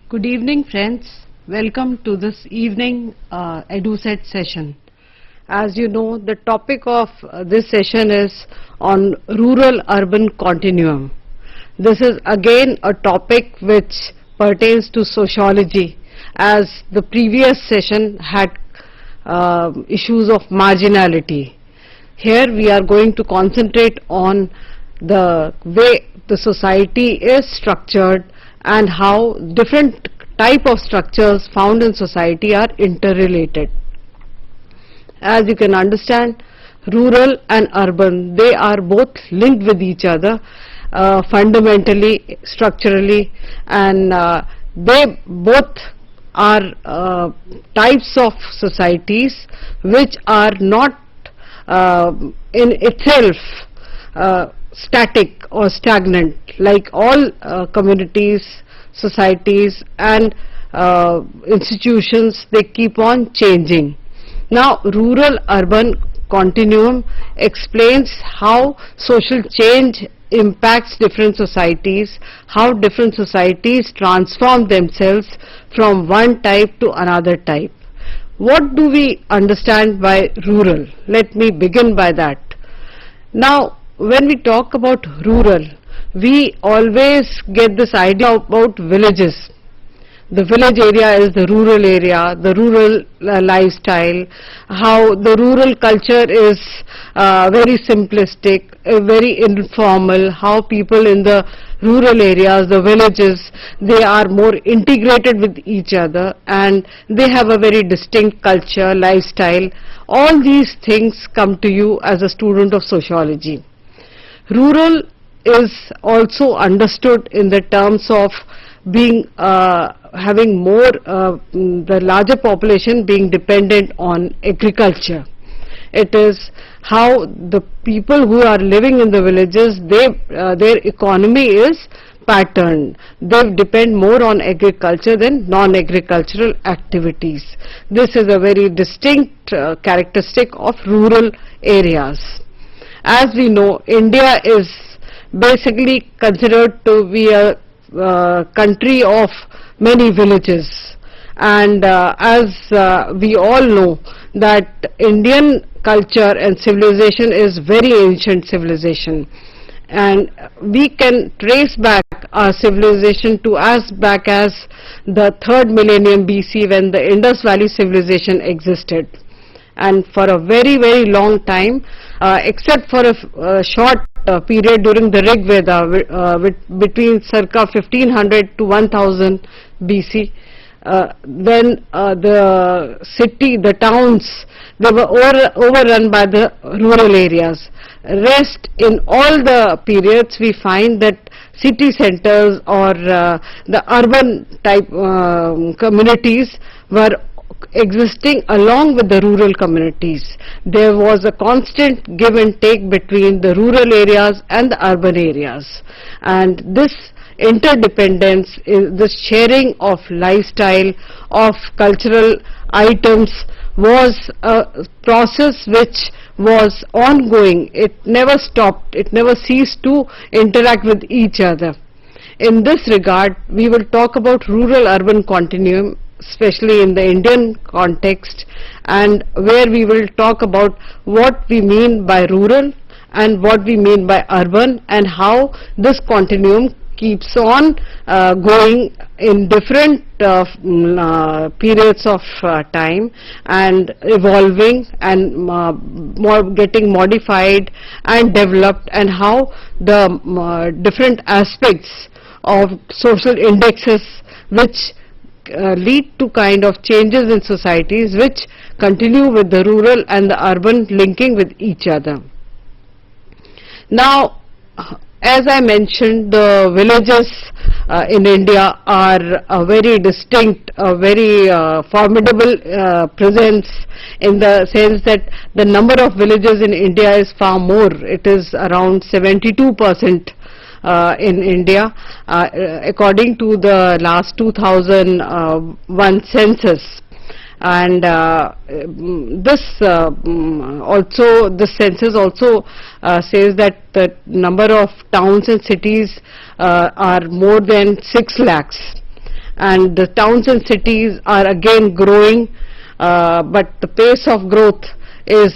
Good evening, friends. Welcome to this evening EduSet session. As you know, the topic of this session is on rural-urban continuum. This is again a topic which pertains to sociology, as the previous session had issues of marginality. Here we are going to concentrate on the way the society is structured and how different type of structures found in society are interrelated. As you can understand, rural and urban, they are both linked with each other fundamentally, structurally, and they both are types of societies which are not in itself static or stagnant. Like all communities, societies and institutions, they keep on changing. Now, rural-urban continuum explains how social change impacts different societies, how different societies transform themselves from one type to another type. What do we understand by rural? Let me begin by that. Now, when we talk about rural, we always get this idea about villages. The village area is the rural area, the rural lifestyle, how the rural culture is very simplistic, very informal, how people in the rural areas, the villages, they are more integrated with each other and they have a very distinct culture, lifestyle. All these things come to you as a student of sociology. Rural is also understood in the terms of being having more the larger population being dependent on agriculture. It is how the people who are living in the villages, their economy is patterned. They depend more on agriculture than non-agricultural activities. This is a very distinct characteristic of rural areas. As we know, India is basically considered to be a country of many villages, and as we all know that Indian culture and civilization is very ancient civilization, and we can trace back our civilization to as back as the 3rd millennium BC, when the Indus Valley civilization existed. And for a very, very long time, except for a short period during the Rig Veda between circa 1500 to 1000 BC, when the towns, they were overrun by the rural areas. Rest in all the periods, we find that city centers or the urban type communities were existing along with the rural communities. There was a constant give and take between the rural areas and the urban areas, and this interdependence, this sharing of lifestyle, of cultural items, was a process which was ongoing. It never stopped, it never ceased to interact with each other. In this regard, we will talk about rural-urban continuum, especially in the Indian context, and where we will talk about what we mean by rural and what we mean by urban, and how this continuum keeps on going in different periods of time and evolving and getting modified and developed, and how the different aspects of social indexes which lead to kind of changes in societies which continue with the rural and the urban linking with each other. Now, as I mentioned, the villages in India are a very distinct, a very formidable presence, in the sense that the number of villages in India is far more. It is around 72% in India, according to the last 2001 census. And this census also says that the number of towns and cities are more than 6 lakhs, and the towns and cities are again growing, but the pace of growth is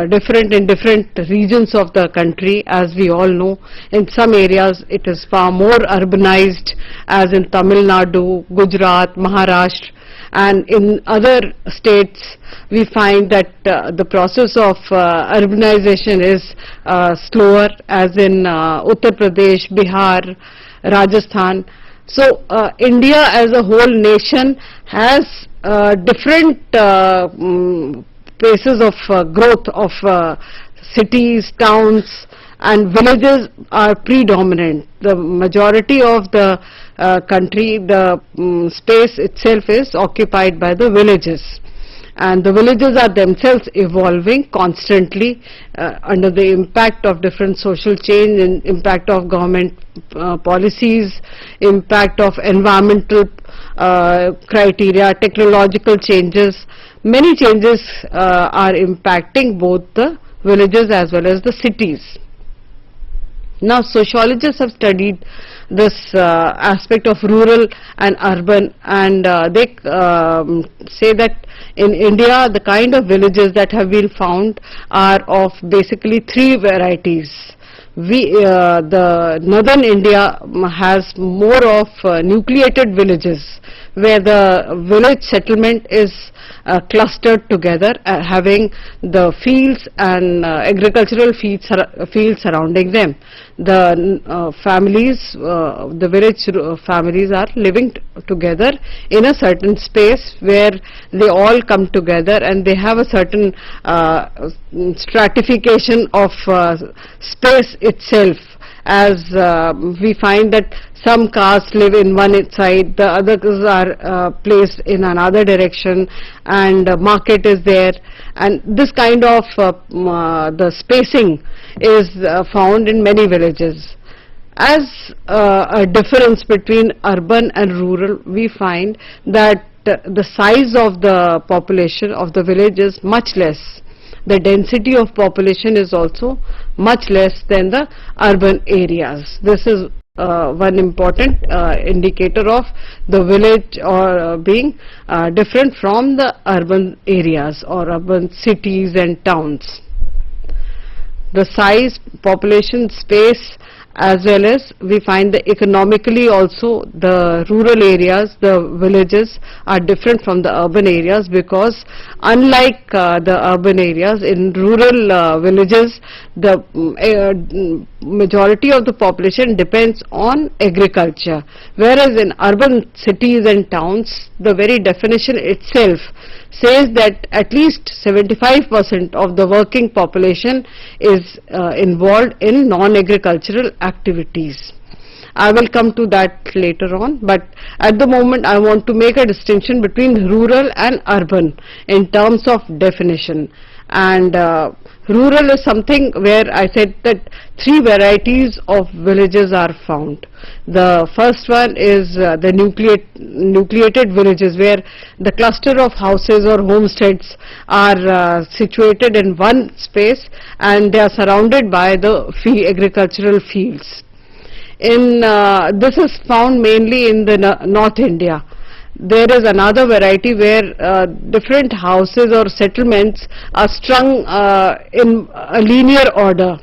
different in different regions of the country. As we all know, in some areas it is far more urbanized, as in Tamil Nadu, Gujarat, Maharashtra, and in other states we find that the process of urbanization is slower, as in Uttar Pradesh, Bihar, Rajasthan. So India as a whole nation has different paces of growth of cities, towns and villages are predominant. The majority of the country, the space itself is occupied by the villages, and the villages are themselves evolving constantly under the impact of different social change and impact of government policies, impact of environmental criteria, technological changes. Many changes are impacting both the villages as well as the cities. Now, sociologists have studied this aspect of rural and urban, and they say that in India the kind of villages that have been found are of basically three varieties. The northern India has more of nucleated villages, where the village settlement is clustered together, having the fields and agricultural fields surrounding them. The families, the village families are living together in a certain space where they all come together, and they have a certain stratification of space itself, as we find that some castes live in one side, the others are placed in another direction, and market is there, and this kind of the spacing is found in many villages. As a difference between urban and rural, we find that the size of the population of the village is much less. The density of population is also much less than the urban areas. This is one important indicator of the village or being different from the urban areas or urban cities and towns. The size, population, space, as well as we find that economically also the rural areas, the villages are different from the urban areas, because unlike the urban areas, in rural villages the majority of the population depends on agriculture, whereas in urban cities and towns the very definition itself says that at least 75% of the working population is involved in non-agricultural activities. I will come to that later on, but at the moment I want to make a distinction between rural and urban in terms of definition. And rural is something where I said that three varieties of villages are found. The first one is the nucleated villages, where the cluster of houses or homesteads are situated in one space and they are surrounded by the agricultural fields. This is found mainly in the North India. There is another variety where different houses or settlements are strung in a linear order.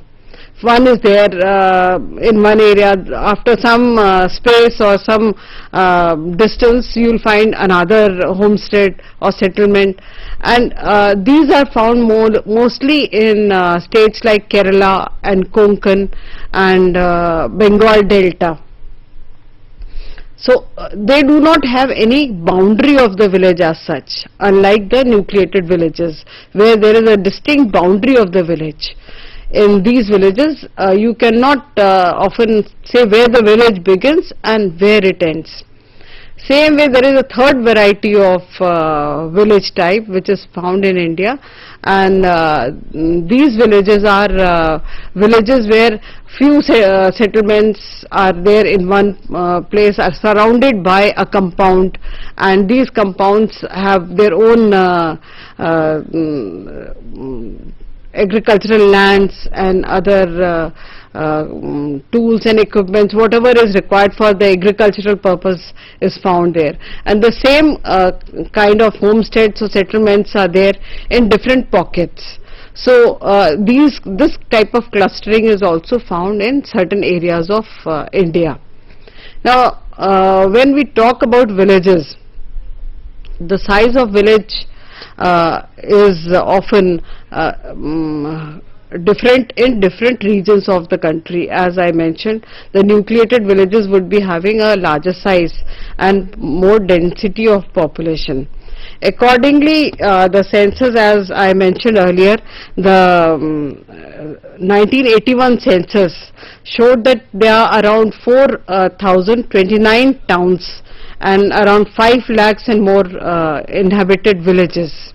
One is there in one area, after some space or some distance you will find another homestead or settlement, and these are found mostly in states like Kerala and Konkan and Bengal Delta. So they do not have any boundary of the village as such, unlike the nucleated villages where there is a distinct boundary of the village. In these villages you cannot often say where the village begins and where it ends. Same way, there is a third variety of village type which is found in India, and these villages are villages where few settlements are there in one place, are surrounded by a compound, and these compounds have their own agricultural lands and other tools and equipment, whatever is required for the agricultural purpose is found there. And the same kind of homesteads or settlements are there in different pockets. So this type of clustering is also found in certain areas of India. Now when we talk about villages, the size of village is often different in different regions of the country. As I mentioned, the nucleated villages would be having a larger size and more density of population. Accordingly, the census, as I mentioned earlier, the 1981 census showed that there are around 4,029 towns and around 5 lakhs and more inhabited villages.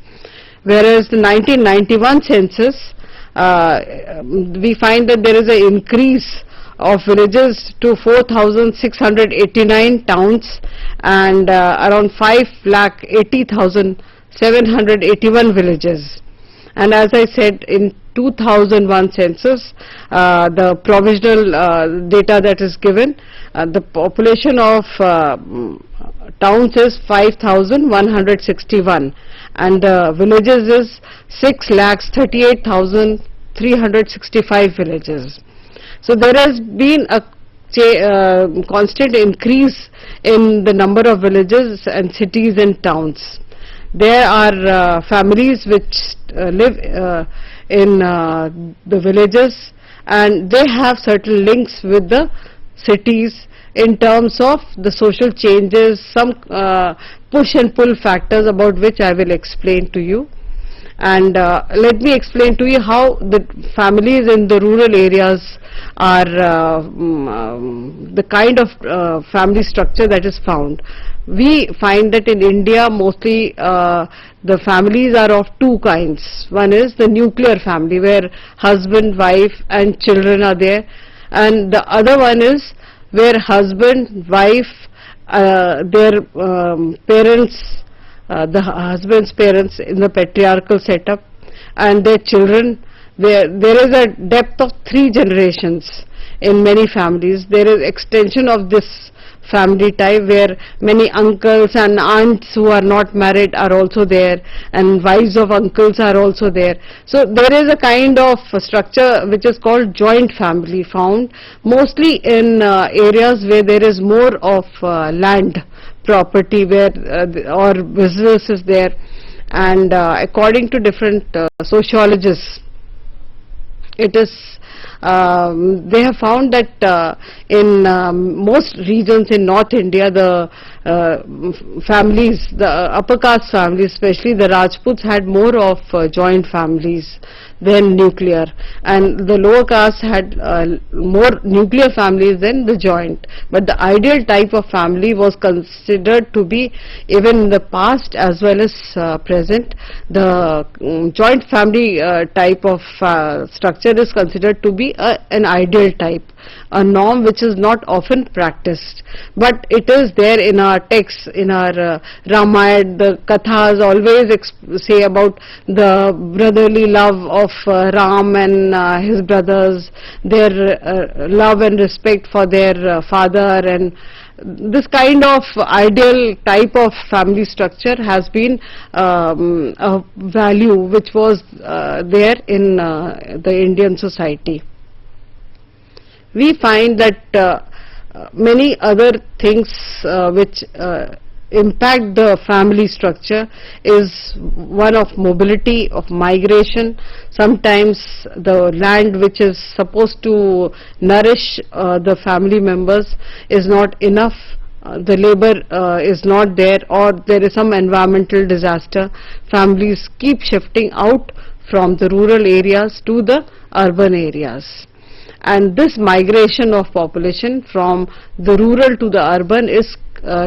Whereas the 1991 census, we find that there is an increase of villages to 4,689 towns and around 5,80,781 villages. And as I said, in 2001 census, the provisional data that is given, the population of towns is 5,161 and villages is 6,38,365 villages. So there has been a constant increase in the number of villages and cities and towns. There are families which live in the villages, and they have certain links with the cities in terms of the social changes, some push and pull factors about which I will explain to you. And let me explain to you how the families in the rural areas are the kind of family structure that is found. We find that in India mostly the families are of two kinds. One is the nuclear family where husband, wife and children are there, and the other one is where husband, wife, their parents, the husband's parents in the patriarchal setup and their children. There is a depth of 3 generations in many families. There is extension of this family type where many uncles and aunts who are not married are also there, and wives of uncles are also there. So there is a kind of structure which is called joint family found mostly in areas where there is more of land property where or business is there. And according to different sociologists, it is they have found that in most regions in North India, the families, the upper caste families, especially the Rajputs, had more of joint families than nuclear, and the lower caste had more nuclear families than the joint. But the ideal type of family was considered to be, even in the past as well as present, the joint family type of structure is considered to be an ideal type, a norm which is not often practiced, but it is there in our texts, in our Ramayana. The Kathas always say about the brotherly love of Ram and his brothers, their love and respect for their father, and this kind of ideal type of family structure has been a value which was there in the Indian society. We find that many other things which impact the family structure is one of mobility, of migration. Sometimes the land which is supposed to nourish the family members is not enough, the labor is not there, or there is some environmental disaster. Families keep shifting out from the rural areas to the urban areas. And this migration of population from the rural to the urban is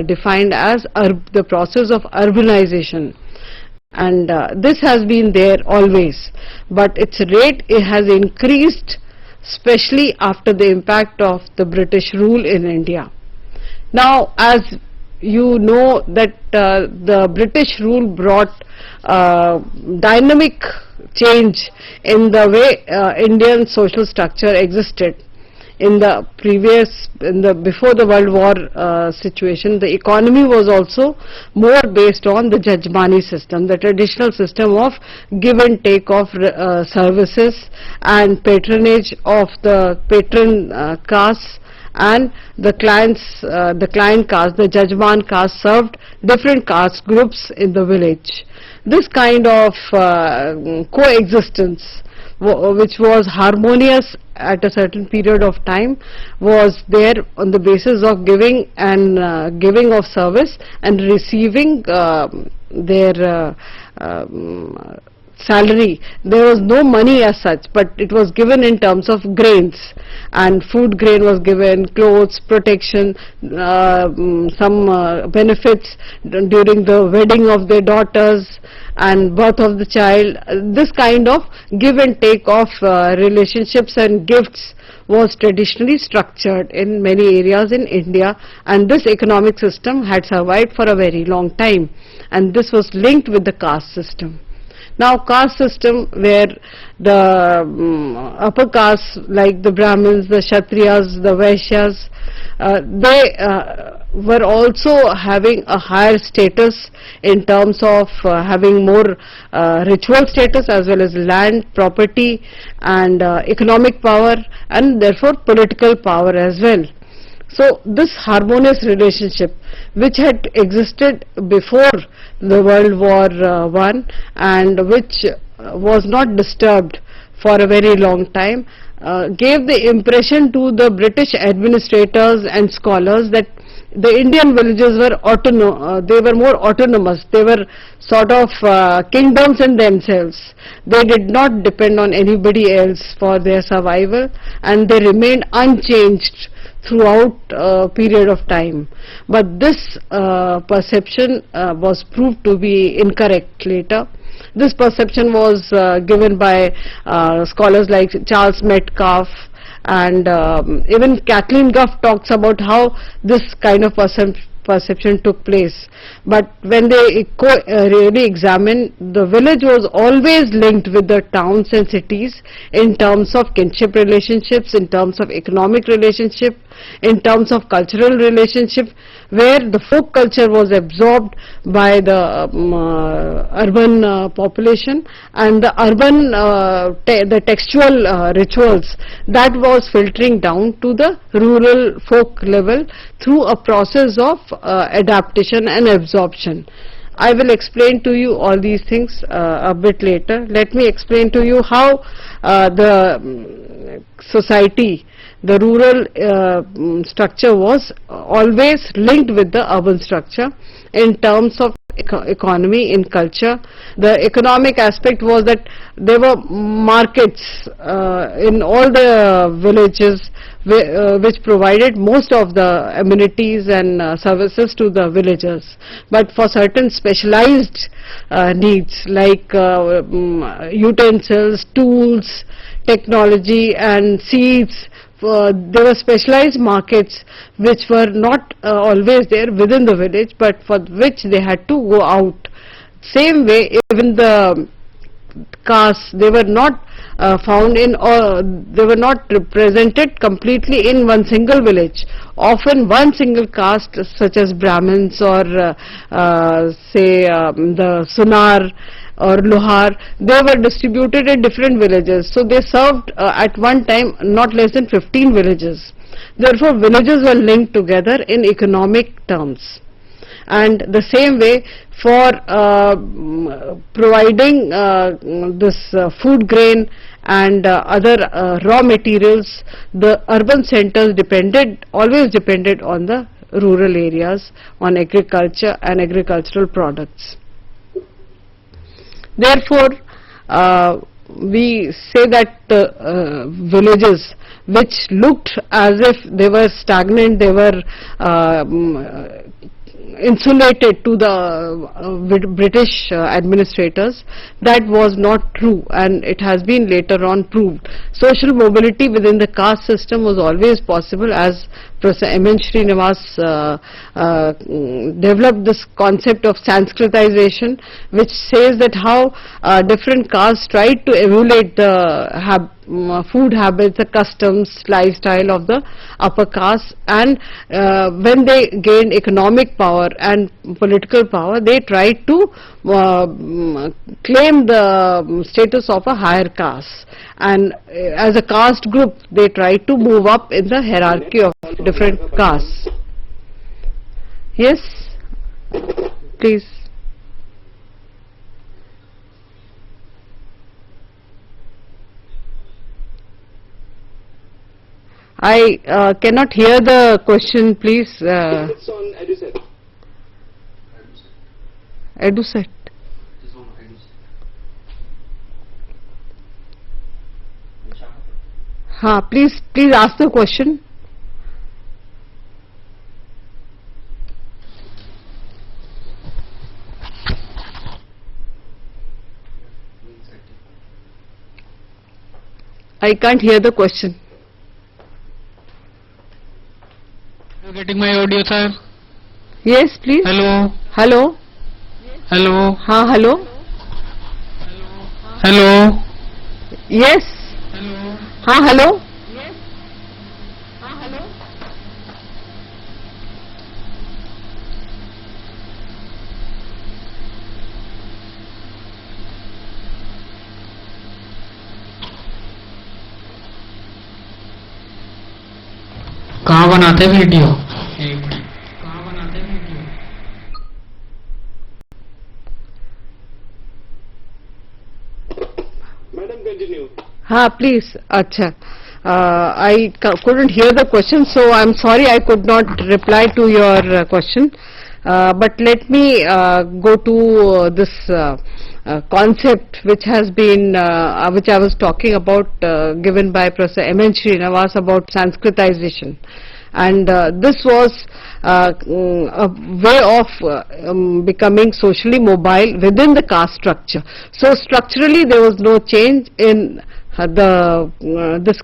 defined as the process of urbanization, and this has been there always, but its rate has increased, especially after the impact of the British rule in India. Now, as you know that the British rule brought dynamic change in the way Indian social structure existed. in the before the World War situation, the economy was also more based on the Jajmani system, the traditional system of give and take of services and patronage of the patron castes, and the client caste, the Jajman caste, served different caste groups in the village. This kind of coexistence, which was harmonious at a certain period of time, was there on the basis of giving and giving of service and receiving their salary. There was no money as such, but it was given in terms of grains, and food grain was given, clothes, protection, some benefits during the wedding of their daughters and birth of the child. This kind of give and take of relationships and gifts was traditionally structured in many areas in India, and this economic system had survived for a very long time, and this was linked with the caste system. Now, caste system, where the upper castes like the Brahmins, the Kshatriyas, the Vaishyas, they were also having a higher status in terms of having more ritual status, as well as land, property and economic power, and therefore political power as well. So this harmonious relationship, which had existed before the World War I and which was not disturbed for a very long time, gave the impression to the British administrators and scholars that the Indian villages were they were more autonomous. They were sort of kingdoms in themselves. They did not depend on anybody else for their survival, and they remained unchanged throughout a period of time. But this perception was proved to be incorrect later. This perception was given by scholars like Charles Metcalfe, and even Kathleen Gough talks about how this kind of perception took place. But when they really examine, the village was always linked with the towns and cities in terms of kinship relationships, in terms of economic relationship, in terms of cultural relationship, where the folk culture was absorbed by the urban population, and the urban the textual rituals that was filtering down to the rural folk level through a process of adaptation and absorption. I will explain to you all these things a bit later. Let me explain to you how the society, the rural structure was always linked with the urban structure in terms of economy, in culture. The economic aspect was that there were markets in all the villages which provided most of the amenities and services to the villagers. But for certain specialized needs like utensils, tools, technology and seeds, there were specialized markets which were not always there within the village, but for which they had to go out. Same way, even the castes, they were not found in, or they were not represented completely in one single village. Often one single caste, such as Brahmins or say the Sunar or Lohar, they were distributed in different villages. So they served at one time not less than 15 villages. Therefore villages were linked together in economic terms. And the same way, for providing this food grain and other raw materials, the urban centers always depended on the rural areas, on agriculture and agricultural products. Therefore, we say that villages which looked as if they were stagnant, they were insulated to the British administrators, that was not true, and it has been later on proved. Social mobility within the caste system was always possible, as Professor M.N. Srinivas developed this concept of Sanskritization, which says that how different castes tried to emulate the food habits, the customs, lifestyle of the upper caste, and when they gained economic power and political power, they tried to claim the status of a higher caste, and as a caste group they tried to move up in the hierarchy of different castes. Yes, please. I cannot hear the question, please. It's on EduSet. EduSet. It's on EduSet. Please ask the question. I can't hear the question. You getting my audio, sir? Yes, please. Hello. Hello. Hello. Hello. Hello. Yes. Hello. Hello. कहाँ बनाते video? एक minute. कहाँ बनाते video? Madam, continue. Please. Acha. I couldn't hear the question, so I'm sorry I could not reply to your question. But let me go to this concept which has been, which I was talking about, given by Professor M.N. Srinivas about Sanskritization. And this was a way of becoming socially mobile within the caste structure. So structurally there was no change in this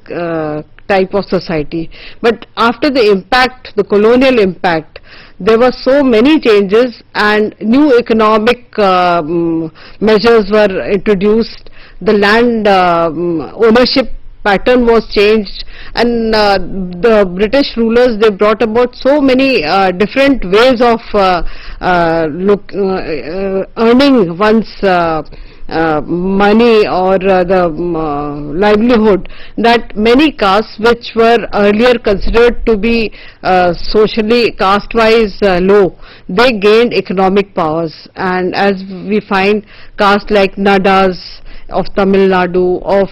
type of society. But after the impact, the colonial impact, there were so many changes and new economic measures were introduced. The land ownership pattern was changed, and the British rulers, they brought about so many different ways of earning one's money or the livelihood, that many castes which were earlier considered to be socially caste wise low, they gained economic powers. And as we find castes like Nadas of Tamil Nadu, of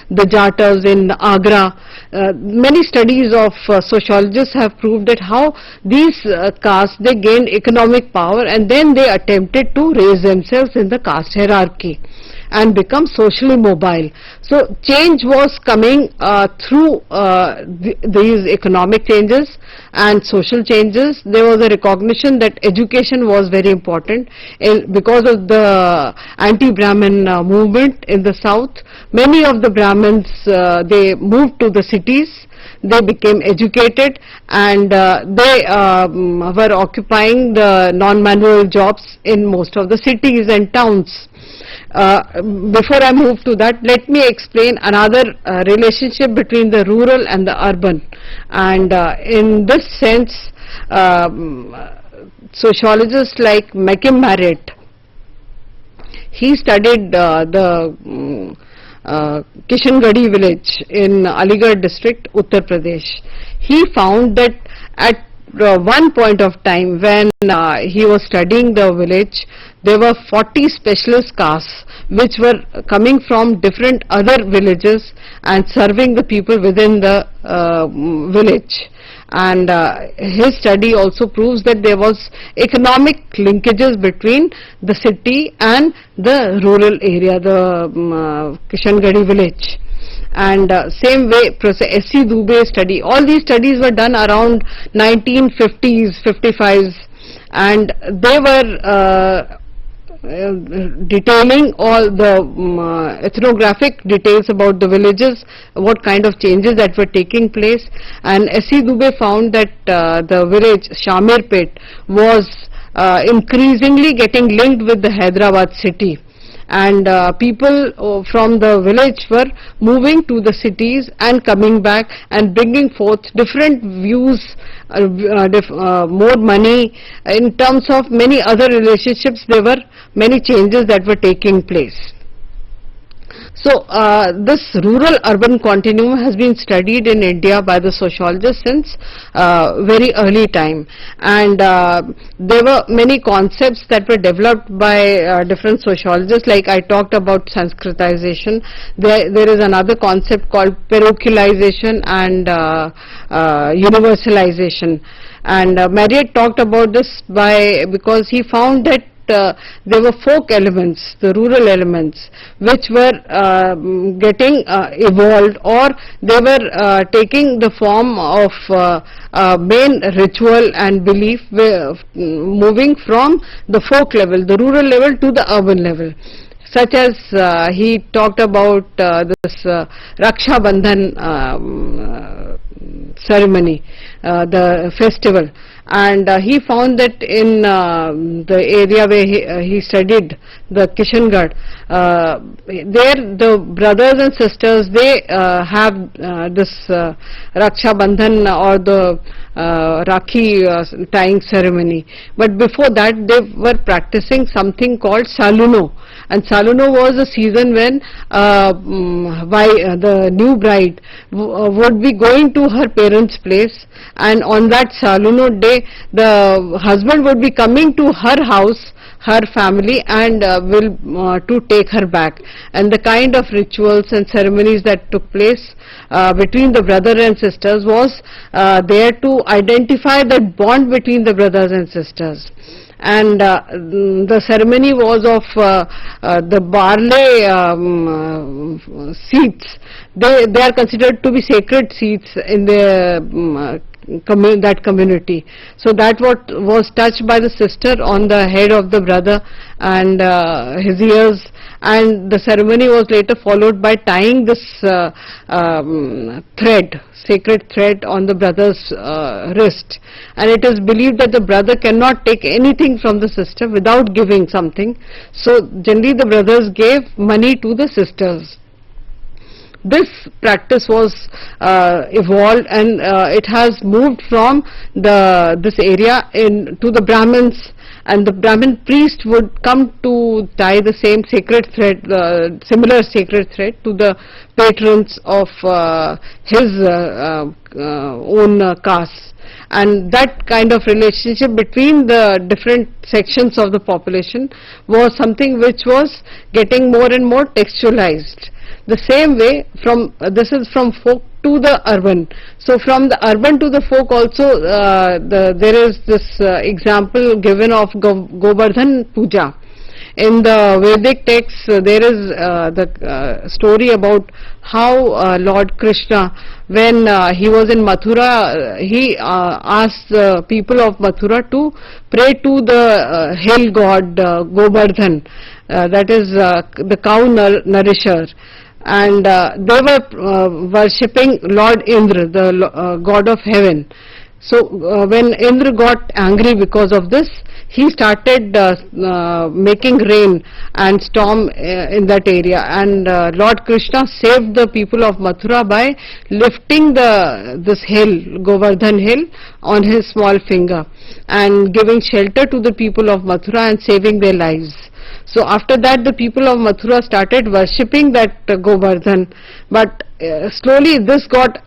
the Jatas in Agra, many studies of sociologists have proved that how these castes, they gained economic power and then they attempted to raise themselves in the caste hierarchy and become socially mobile. So change was coming through these economic changes and social changes. There was a recognition that education was very important because of the anti-Brahmin movement in the south. Many of the Brahmins, they moved to the cities. They became educated and they were occupying the non-manual jobs in most of the cities and towns. Before I move to that, let me explain another relationship between the rural and the urban. And in this sense, sociologists like Marett, he studied the Kishangarhi village in Aligarh district, Uttar Pradesh. He found that at one point of time when he was studying the village, there were 40 specialist castes which were coming from different other villages and serving the people within the village. And his study also proves that there was economic linkages between the city and the rural area, the Kishangarhi village. And same way Professor S.C. Dubey's study, all these studies were done around 1950s, 55s, and they were detailing all the ethnographic details about the villages, what kind of changes that were taking place. And S.C. Dubey found that the village Shamirpet was increasingly getting linked with the Hyderabad city. and people from the village were moving to the cities and coming back and bringing forth different views, more money. In terms of many other relationships, there were many changes that were taking place. So this rural-urban continuum has been studied in India by the sociologists since very early time, and there were many concepts that were developed by different sociologists. Like I talked about Sanskritization, there is another concept called parochialization and universalization, and Marriott talked about this because he found that there were folk elements, the rural elements, which were getting evolved, or they were taking the form of main ritual and belief, moving from the folk level, the rural level, to the urban level. Such as he talked about this Raksha Bandhan ceremony, the festival, and he found that in the area where he studied, the Kishangarh, there the brothers and sisters, they have this Raksha Bandhan or the Rakhi tying ceremony, but before that they were practicing something called Saluno, and Saluno was a season when the new bride would be going to her parents' place, and on that Saluno day the husband would be coming to her house, her family, and will to take her back. And the kind of rituals and ceremonies that took place between the brother and sisters was there to identify that bond between the brothers and sisters. And the ceremony was of the barley seeds. They are considered to be sacred seeds in the that community. So that what was touched by the sister on the head of the brother and his ears, and the ceremony was later followed by tying this thread, sacred thread, on the brother's wrist, and it is believed that the brother cannot take anything from the sister without giving something. So generally the brothers gave money to the sisters. This practice was evolved, and it has moved from this area to the Brahmins, and the Brahmin priest would come to tie the same sacred thread, similar sacred thread, to the patrons of his own caste. And that kind of relationship between the different sections of the population was something which was getting more and more textualized. The same way, this is from folk to the urban. So from the urban to the folk also, there is this example given of Govardhan Puja. In the Vedic texts, there is the story about how Lord Krishna, when he was in Mathura, he asked the people of Mathura to pray to the hill god Govardhan, that is the cow nourisher. And they were worshipping Lord Indra, the god of heaven. So when Indra got angry because of this, he started making rain and storm in that area, and Lord Krishna saved the people of Mathura by lifting this hill, Govardhan hill, on his small finger and giving shelter to the people of Mathura and saving their lives. So after that, the people of Mathura started worshipping that Govardhan, but slowly this got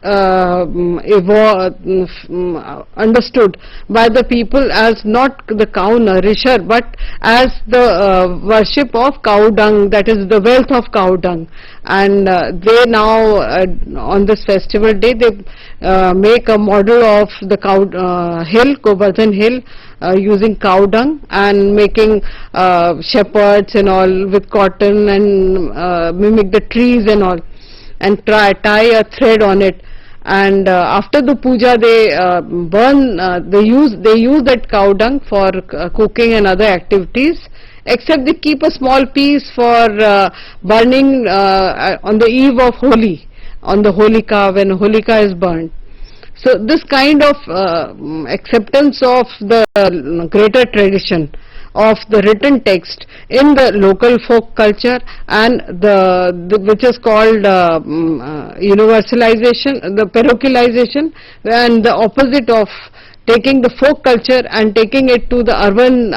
understood by the people as not the cow nourisher, but as the worship of cow dung, that is the wealth of cow dung. And they now, on this festival day, they make a model of the cow hill, Govardhan hill, using cow dung, and making shepherds and all with cotton, and mimic the trees and all, and tie a thread on it. And after the puja, they they use that cow dung for cooking and other activities, except they keep a small piece for burning on the eve of Holi, on the Holika, when Holika is burned. So this kind of acceptance of the greater tradition of the written text in the local folk culture, and which is called universalization, the parochialization, and the opposite of taking the folk culture and taking it to the urban,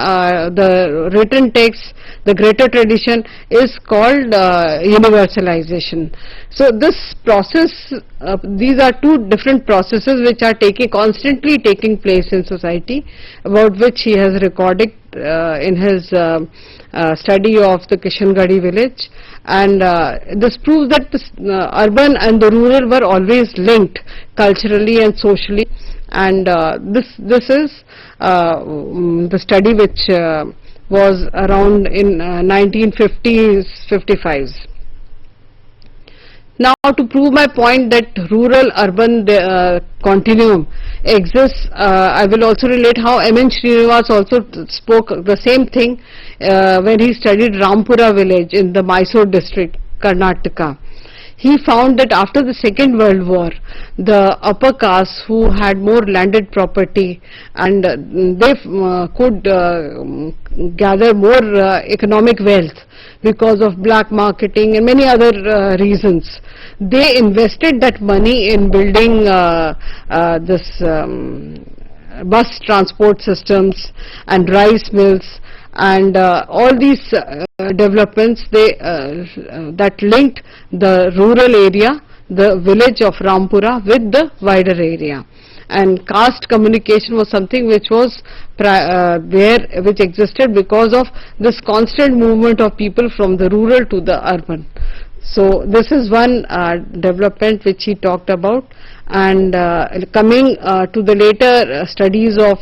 the written text, the greater tradition, is called universalization. So this process, these are two different processes which are constantly taking place in society, about which he has recorded in his study of the Kishangarhi village, and this proves that the urban and the rural were always linked culturally and socially, and this is the study which was around in 1950s, 55s. Now, to prove my point that rural-urban continuum exists, I will also relate how M.N. Srinivas also spoke the same thing when he studied Rampura village in the Mysore district, Karnataka. He found that after the Second World War, the upper castes who had more landed property, and they could gather more economic wealth because of black marketing and many other reasons. They invested that money in building this bus transport systems and rice mills, and all these developments that linked the rural area, the village of Rampura, with the wider area. And caste communication was something which was which existed because of this constant movement of people from the rural to the urban. So this is one development which he talked about. And coming to the later studies of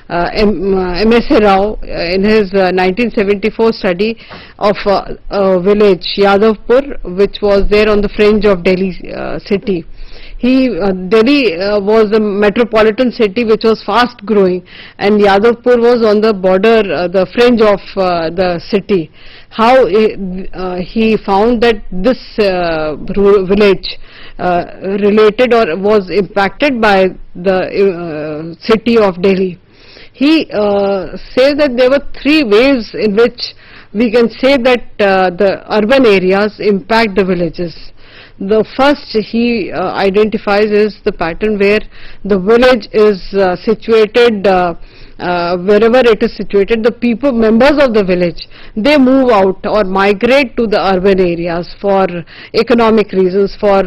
M.S.A. Rao in his 1974 study of a village, Yadavpur, which was there on the fringe of Delhi city. Delhi was a metropolitan city which was fast growing, and Yadavpur was on the border, the fringe of the city. How he found that this village related or was impacted by the city of Delhi. He says that there were three ways in which we can say that the urban areas impact the villages. The first he identifies is the pattern where the village is situated, wherever it is situated, the people, members of the village, they move out or migrate to the urban areas for economic reasons, for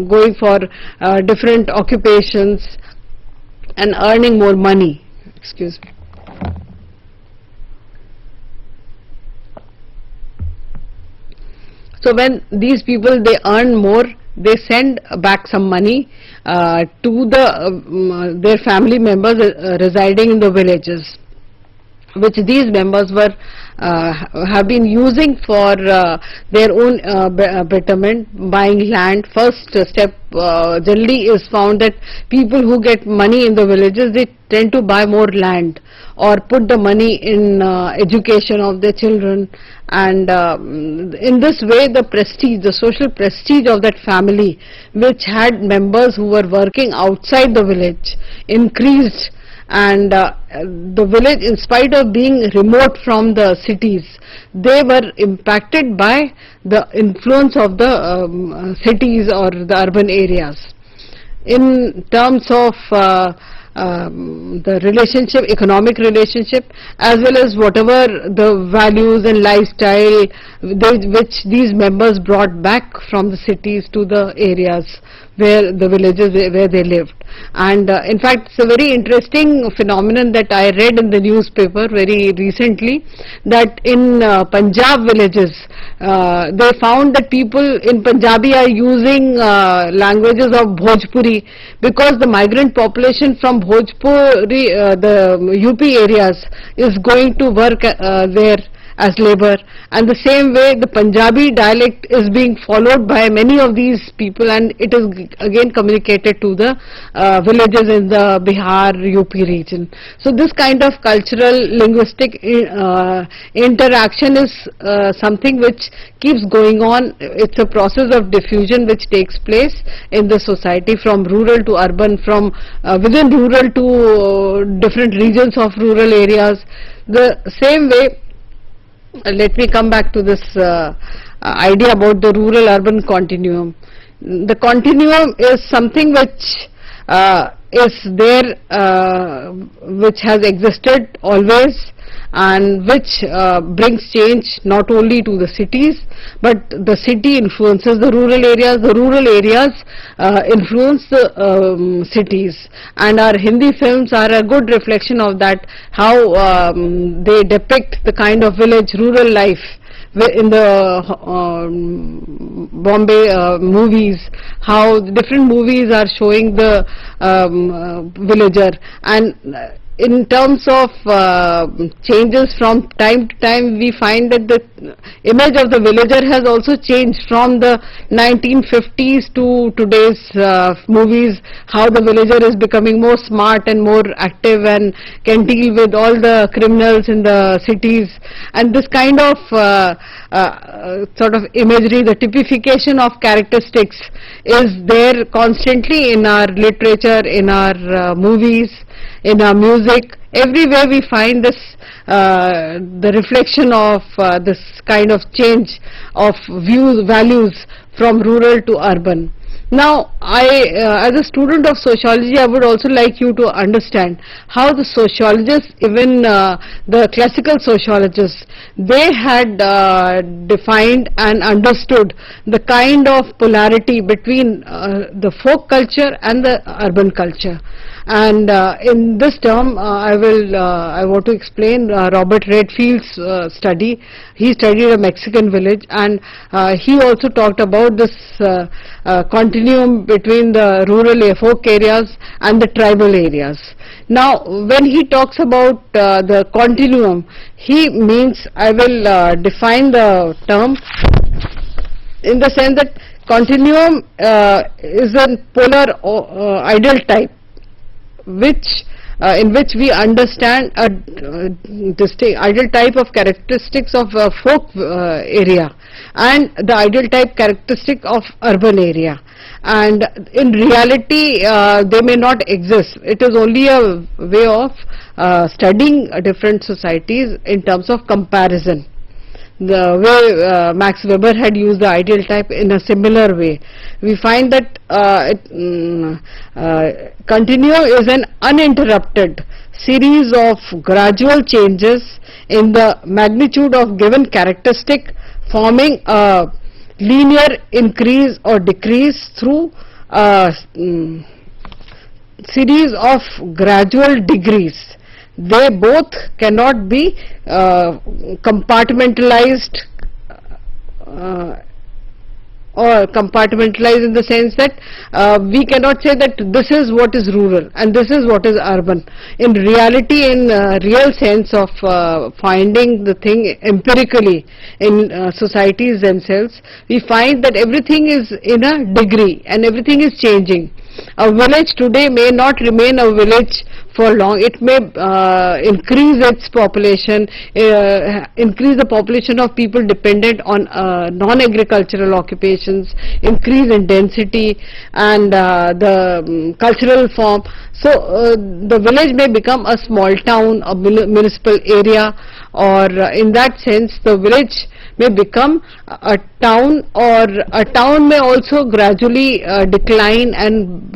going for different occupations and earning more money. Excuse me. So when these people, they earn more, they send back some money to their family members residing in the villages, which these members were have been using for their own betterment, buying land. First step generally is found that people who get money in the villages, they tend to buy more land or put the money in education of their children, and in this way the prestige, the social prestige of that family, which had members who were working outside the village, increased. And the village, in spite of being remote from the cities, they were impacted by the influence of the cities or the urban areas. In terms of the relationship, economic relationship, as well as whatever the values and lifestyle which these members brought back from the cities to the areas where the villages where they lived. And in fact, it's a very interesting phenomenon that I read in the newspaper very recently, that in Punjab villages, they found that people in Punjabi are using languages of Bhojpuri, because the migrant population from Bhojpuri, the UP areas, is going to work there, as labor, and the same way the Punjabi dialect is being followed by many of these people, and it is again communicated to the villages in the Bihar, UP region. So this kind of cultural linguistic interaction is something which keeps going on. It's a process of diffusion which takes place in the society, from rural to urban, from within rural to different regions of rural areas. The same way, let me come back to this idea about the rural-urban continuum. The continuum is something which is there, which has existed always, and which brings change not only to the cities, but the city influences the rural areas influence the cities, and our Hindi films are a good reflection of that, how they depict the kind of village rural life in the Bombay movies, how different movies are showing the villager. And in terms of changes from time to time, we find that the image of the villager has also changed from the 1950s to today's movies, how the villager is becoming more smart and more active and can deal with all the criminals in the cities. And this kind of sort of imagery, the typification of characteristics, is there constantly in our literature, in our movies, in our music. Everywhere we find this, the reflection of this kind of change of values from rural to urban. Now, as a student of sociology, I would also like you to understand how the sociologists, even the classical sociologists, they had defined and understood the kind of polarity between the folk culture and the urban culture. And in this term, I want to explain Robert Redfield's study. He studied a Mexican village, and he also talked about this continuum between the rural folk areas and the tribal areas. Now, when he talks about the continuum, he means, I will define the term in the sense that continuum is a polar ideal type, which in which we understand a distinct ideal type of characteristics of a folk area and the ideal type characteristic of urban area. And in reality, they may not exist. It is only a way of studying different societies in terms of comparison. The way Max Weber had used the ideal type in a similar way, we find that continuum is an uninterrupted series of gradual changes in the magnitude of given characteristic, forming a linear increase or decrease through a series of gradual degrees. They both cannot be compartmentalized or compartmentalized in the sense that we cannot say that this is what is rural and this is what is urban. In reality, in real sense of finding the thing empirically in societies themselves, we find that everything is in a degree and everything is changing. A village today may not remain a village for long. It may increase its population, increase the population of people dependent on non-agricultural occupations, increase in density and the cultural form. So the village may become a small town, a municipal area, or in that sense the village may become a town, or a town may also gradually decline and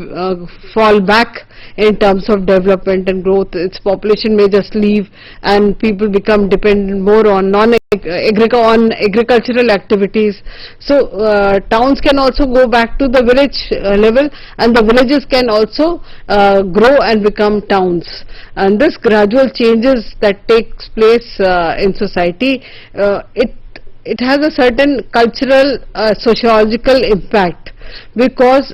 fall back in terms of development and growth. Its population may just leave and people become dependent more on agricultural activities. So towns can also go back to the village level, and the villages can also grow and become towns. And this gradual changes that takes place in society, it has a certain cultural sociological impact. because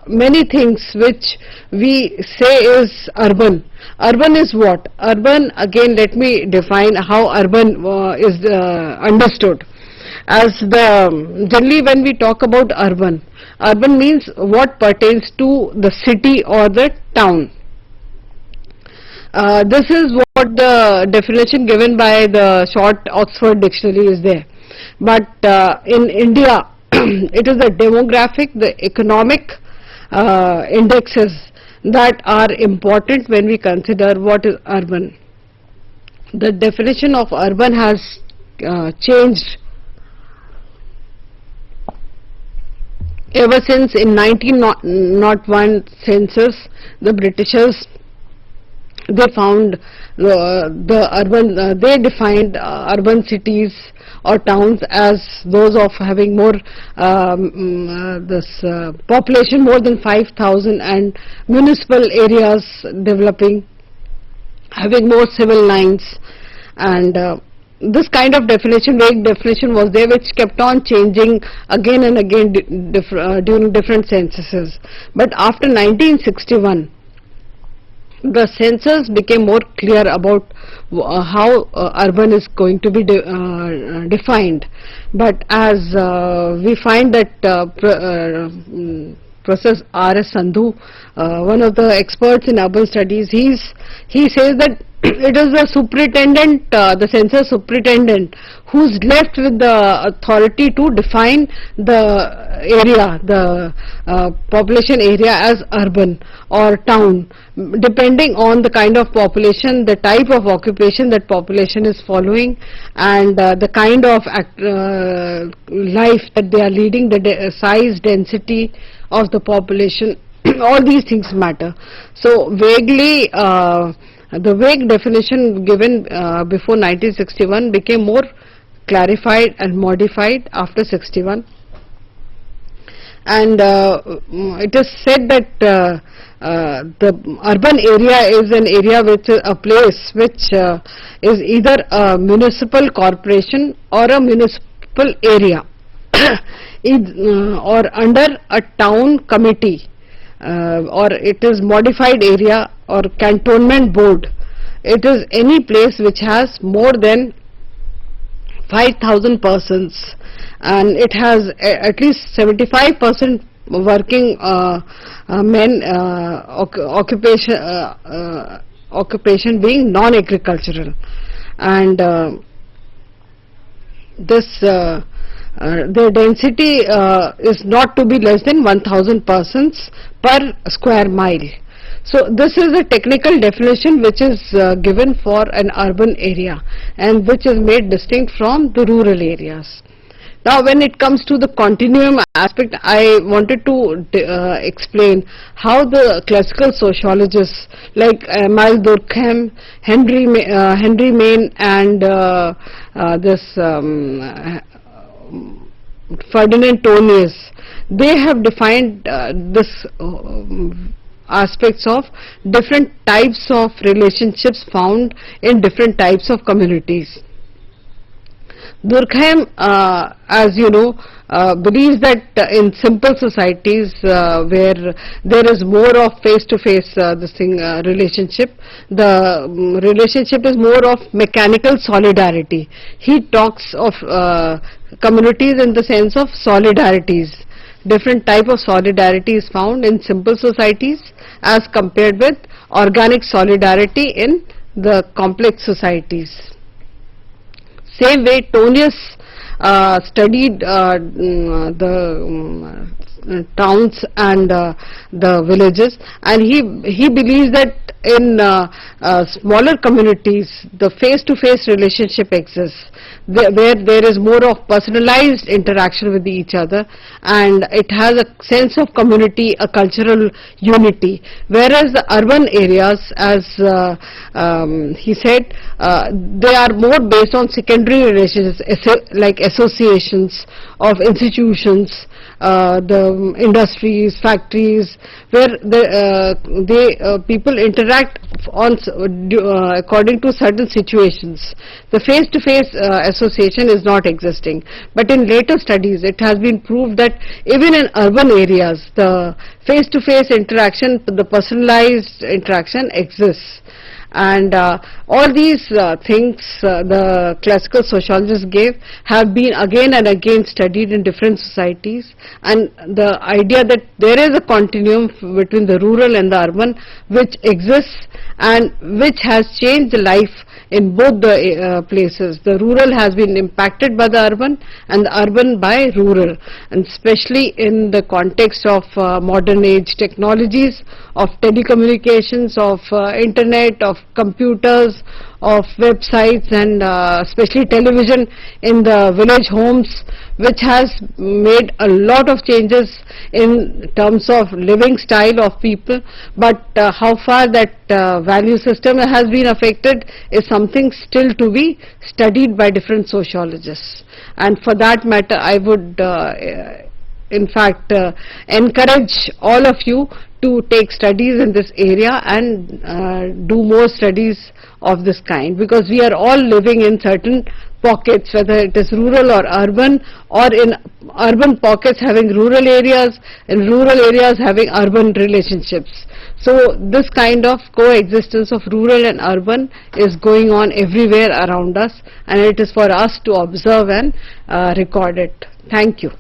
many things which we say is urban. Urban is what? Urban, again let me define how urban is understood. As generally when we talk about urban, urban means what pertains to the city or the town. This is what the definition given by the short Oxford dictionary is there. But in India, it is the demographic, the economic indexes that are important when we consider what is urban. The definition of urban has changed ever since in 1901 census. The Britishers, they found the urban, they defined urban cities or towns as those of having more population more than 5,000 and municipal areas developing, having more civil lines, and this kind of definition, vague definition was there, which kept on changing again and again during different censuses. But after 1961, the census became more clear about how urban is going to be defined. But as we find that Professor R.S. Sandhu, one of the experts in urban studies, he says that it is the superintendent, the census superintendent, who's left with the authority to define the area, the population area as urban or town, depending on the kind of population, the type of occupation that population is following, and the kind of life that they are leading, the size, density of the population. All these things matter. So vaguely, the vague definition given before 1961 became more clarified and modified after 61, and it is said that the urban area is an area which is a place which is either a municipal corporation or a municipal area or under a town committee, or it is modified area or cantonment board. It is any place which has more than 5,000 persons, and it has at least 75% working men, occupation being non-agricultural, and this the density is not to be less than 1,000 persons per square mile. So this is a technical definition which is given for an urban area, and which is made distinct from the rural areas. Now when it comes to the continuum aspect, I wanted to explain how the classical sociologists like Emile Durkheim, Henry Maine, and this Ferdinand Tönnies, they have defined this aspects of different types of relationships found in different types of communities. Durkheim, as you know, believes that in simple societies where there is more of face-to-face relationship, the relationship is more of mechanical solidarity. He talks of communities in the sense of solidarities. Different type of solidarity is found in simple societies as compared with organic solidarity in the complex societies. Same way, Tönnies studied the towns and the villages, and he believes that in smaller communities the face-to-face relationship exists, where there is more of personalized interaction with each other, and it has a sense of community, a cultural unity, whereas the urban areas, as he said, they are more based on secondary relationships, like associations of institutions, the industries, factories, where people interact according to certain situations. The face-to-face association is not existing. But in later studies, it has been proved that even in urban areas, the face-to-face interaction, the personalized interaction exists. And all these things the classical sociologists gave have been again and again studied in different societies, and the idea that there is a continuum between the rural and the urban which exists and which has changed the life in both the places. The rural has been impacted by the urban and the urban by rural, and especially in the context of modern age technologies, of telecommunications, of internet, of computers, of websites, and especially television in the village homes, which has made a lot of changes in terms of living style of people. But how far that value system has been affected is something still to be studied by different sociologists. And for that matter, I would in fact encourage all of you to take studies in this area and do more studies of this kind, because we are all living in certain pockets, whether it is rural or urban, or in urban pockets having rural areas, in rural areas having urban relationships. So this kind of coexistence of rural and urban is going on everywhere around us, and it is for us to observe and record it. Thank you.